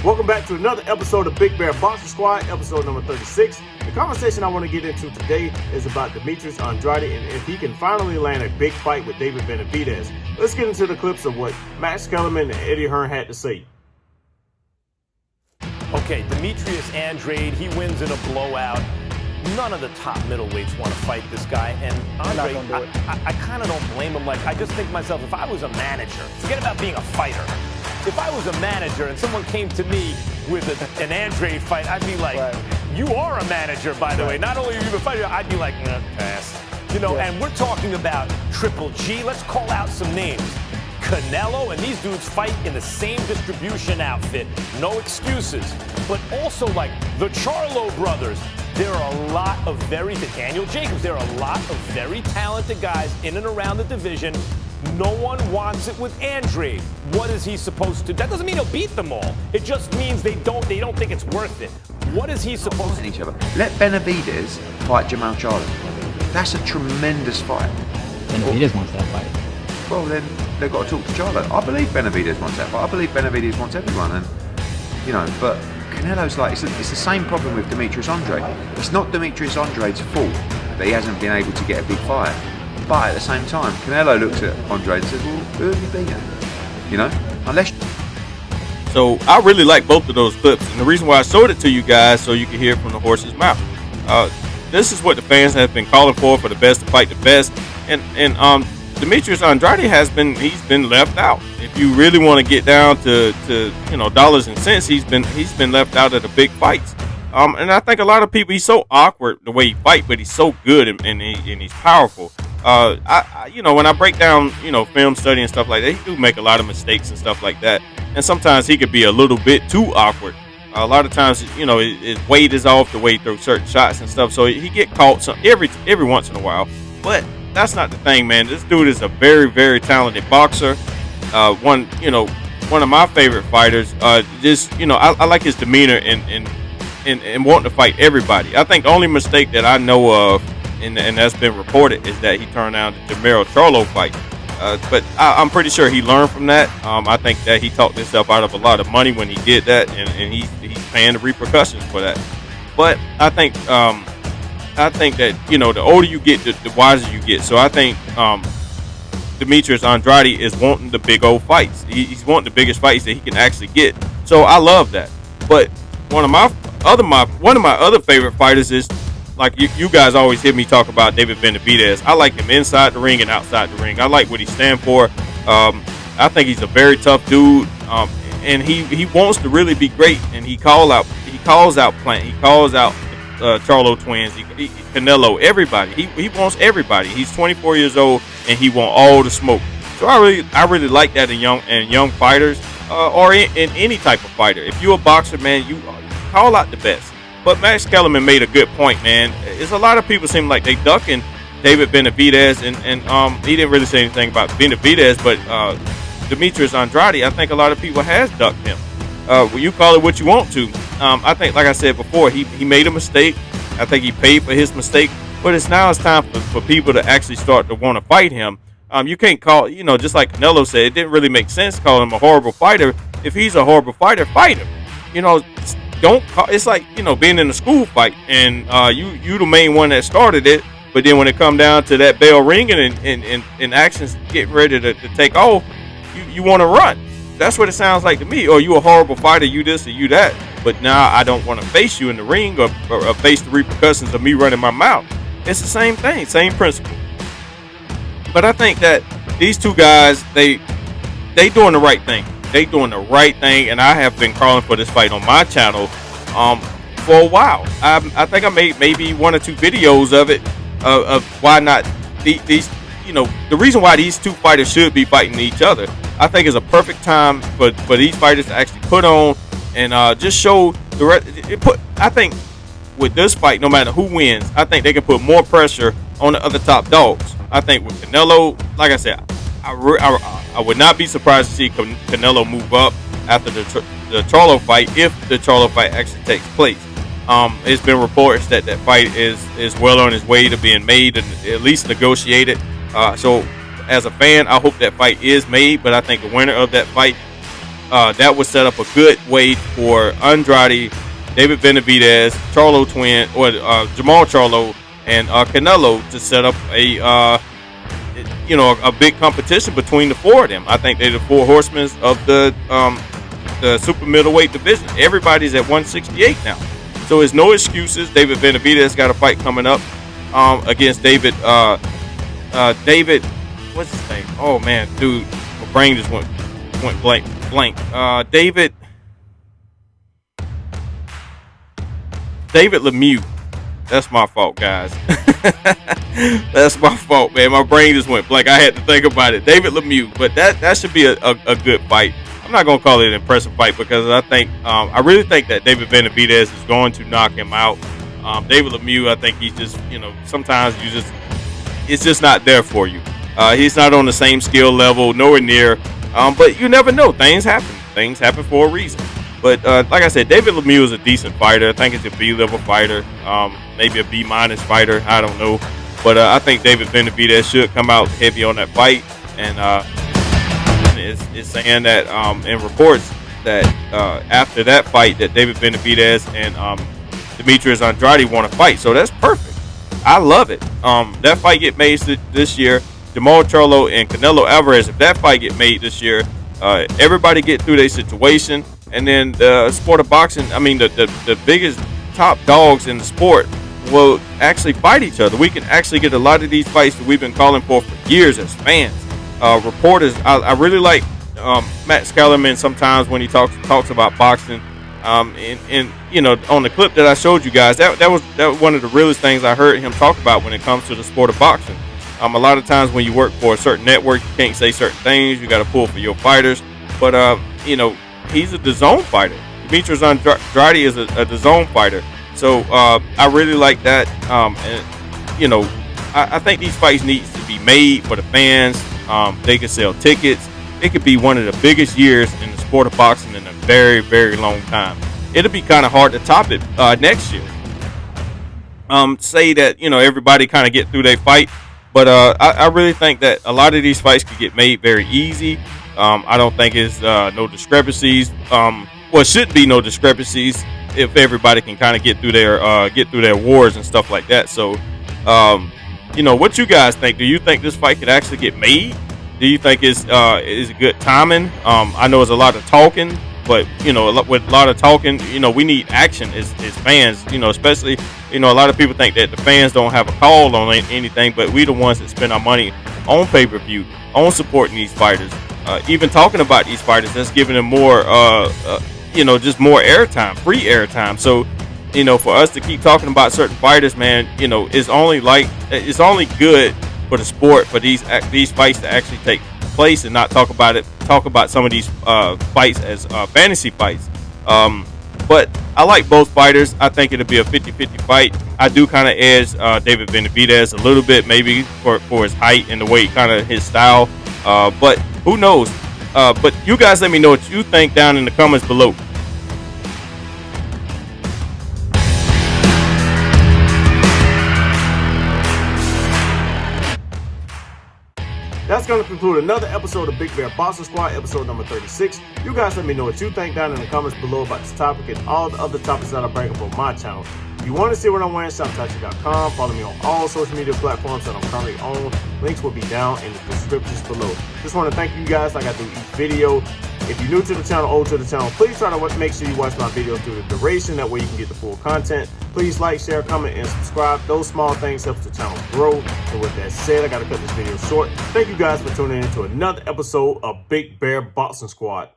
Welcome back to another episode of Big Bear Boxing Squad, episode number 36. The conversation I want to get into today is about Demetrius Andrade and if he can finally land a big fight with David Benavidez. Let's get into the clips of what Max Kellerman and Eddie Hearn had to say. Okay, Demetrius Andrade, he wins in a blowout. None of the top middleweights want to fight this guy, and Andre, I kind of don't blame him. Like, I just think to myself, if I was a manager, forget about being a fighter. If I was a manager and someone came to me with an Andrade fight, I'd be like, you are a manager, by the way. Not only are you a fighter, I'd be like, pass. You know, and we're talking about Triple G. Let's call out some names. CANELO, and these dudes fight in the same distribution outfit. No excuses. But also, like, the CHARLO brothers. There are a lot of Daniel Jacobs, there are a lot of very talented guys in and around the division. No one wants it with Andrade. What is he supposed to do? That doesn't mean he'll beat them all. It just means they don't think it's worth it. What is he supposed to do? Each other. Let Benavidez fight Jamal Charlo. That's a tremendous fight. Benavidez wants that fight. Well, then they've got to talk to Charlo. I believe Benavidez wants that fight. I believe Benavidez wants everyone, and you know, but Canelo's like it's the same problem with Demetrius Andrade. It's not Demetrius Andrade's fault that he hasn't been able to get a big fight. But at the same time, Canelo looks at Andrade and says, well, who have you beaten? You know, unless... So I really like both of those clips. And the reason why I showed it to you guys, so you can hear it from the horse's mouth. This is what the fans have been calling for the best to fight the best. And Demetrius Andrade he's been left out. If you really want to get down to dollars and cents, he's been left out of the big fights. And I think a lot of people, he's so awkward the way he fights, but he's so good and he's powerful. When I break down, film study and stuff like that, he do make a lot of mistakes and stuff like that. And sometimes he could be a little bit too awkward. A lot of times, his weight is off the way he throws certain shots and stuff. So he get caught every once in a while. But that's not the thing, man. This dude is a very, very talented boxer. One of my favorite fighters. I like his demeanor and wanting to fight everybody. I think the only mistake that I know of, and that's been reported, is that he turned down the Charlo fight. But I'm pretty sure he learned from that. I think that he talked himself out of a lot of money when he did that, and he's paying the repercussions for that. But I think that the older you get, the wiser you get. So I think Demetrius Andrade is wanting the big old fights. He's wanting the biggest fights that he can actually get. So I love that. But one of my other favorite fighters is, like you guys always hear me talk about, David Benavidez. I like him inside the ring and outside the ring. I like what he stands for. I think he's a very tough dude, and he wants to really be great. And he calls out Plant. He calls out Charlo twins. Canelo. Everybody. He wants everybody. He's 24 years old and he wants all the smoke. So I really like that in young fighters, or in any type of fighter. If you're a boxer, man, you call out the best. But Max Kellerman made a good point, man. There's a lot of people seem like they ducking David Benavidez, and he didn't really say anything about Benavidez, but Demetrius Andrade, I think a lot of people has ducked him. You call it what you want to. I think, like I said before, he made a mistake. I think he paid for his mistake, but it's time for people to actually start to want to fight him. You can't call, just like Canelo said, it didn't really make sense to call him a horrible fighter. If he's a horrible fighter, fight him. Don't call, it's like being in a school fight and you the main one that started it, but then when it come down to that bell ringing and actions getting ready to take off, you want to run. That's what it sounds like to me. Or you a horrible fighter, you this or you that, but now I don't want to face you in the ring or face the repercussions of me running my mouth. It's the same thing, same principle. But I think that these two guys, they doing the right thing. They doing the right thing, and I have been calling for this fight on my channel for a while. I think I made maybe 1 or 2 videos of it, of why not these. The reason why these two fighters should be fighting each other. I think is a perfect time for these fighters to actually put on and just show I think with this fight, no matter who wins, I think they can put more pressure on the other top dogs. I think with Canelo, like I said, I would not be surprised to see Canelo move up after the Charlo fight, if the Charlo fight actually takes place. It's been reports that fight is well on its way to being made and at least negotiated. So as a fan, I hope that fight is made, but I think the winner of that fight that would set up a good way for Andrade, David Benavidez, Charlo twin, or Jamal Charlo and Canelo to set up a big competition between the four of them. I think they're the four horsemen of the super middleweight division. Everybody's at 168 now, so there's no excuses. David Benavidez got a fight coming up against David. David, what's his name? Oh man, dude, my brain just went blank. David Lemieux. That's my fault, guys. That's my fault, man. My brain just went blank. I had to think about it. David Lemieux, but that should be a good fight. I'm not gonna call it an impressive fight because I really think that David Benavidez is going to knock him out. David Lemieux, I think he's just, sometimes it's just not there for you. He's not on the same skill level, nowhere near. But you never know. Things happen. Things happen for a reason. But like I said, David Lemieux is a decent fighter. I think he's a B-level fighter, maybe a B- fighter. I don't know. But I think David Benavidez should come out heavy on that fight. And it's saying that in reports that after that fight that David Benavidez and Demetrius Andrade want to fight. So that's perfect. I love it. That fight get made this year. Jamal Charlo and Canelo Alvarez, if that fight get made this year, everybody get through their situation. And then the sport of boxing, the biggest top dogs in the sport will actually fight each other. We can actually get a lot of these fights that we've been calling for years as fans. Reporters, I really like Matt Skellerman sometimes when he talks about boxing. And on the clip that I showed you guys, that was one of the realest things I heard him talk about when it comes to the sport of boxing. A lot of times when you work for a certain network, you can't say certain things. You got to pull for your fighters. But he's a DAZN fighter. Demetrius Andrade is a DAZN fighter. So I really like that. I think these fights need to be made for the fans. They can sell tickets. It could be one of the biggest years in the sport of boxing in a very, very long time. It'll be kind of hard to top it next year. Say that, everybody kind of get through their fight. But I really think that a lot of these fights could get made very easy. I don't think it's no discrepancies. It shouldn't be no discrepancies if everybody can kind of get through their wars and stuff like that. So, what you guys think? Do you think this fight could actually get made? Do you think is a good timing? I know it's a lot of talking, but with a lot of talking, we need action as fans. Especially a lot of people think that the fans don't have a call on anything, but we the ones that spend our money on pay-per-view, on supporting these fighters. Even talking about these fighters, that's giving them more, just more airtime, free airtime. So, for us to keep talking about certain fighters, man, it's only good for the sport for these fights to actually take place and not talk about some of these fights as fantasy fights. But I like both fighters. I think it'll be a 50-50 fight. I do kind of edge David Benavidez a little bit, maybe for his height and the way kind of his style. But who knows? But you guys let me know what you think down in the comments below. That's going to conclude another episode of Big Bear Boxing Squad, episode number 36. You guys let me know what you think down in the comments below about this topic and all the other topics that I bring up on my channel. If you want to see what I'm wearing, shoptachi.com. Follow me on all social media platforms that I'm currently on. Links will be down in the descriptions below. Just want to thank you guys like I do each video. If you're new to the channel, old to the channel, please try to make sure you watch my videos through the duration. That way you can get the full content. Please like, share, comment, and subscribe. Those small things help the channel grow. And with that said, I got to cut this video short. Thank you guys for tuning in to another episode of Big Bear Boxing Squad.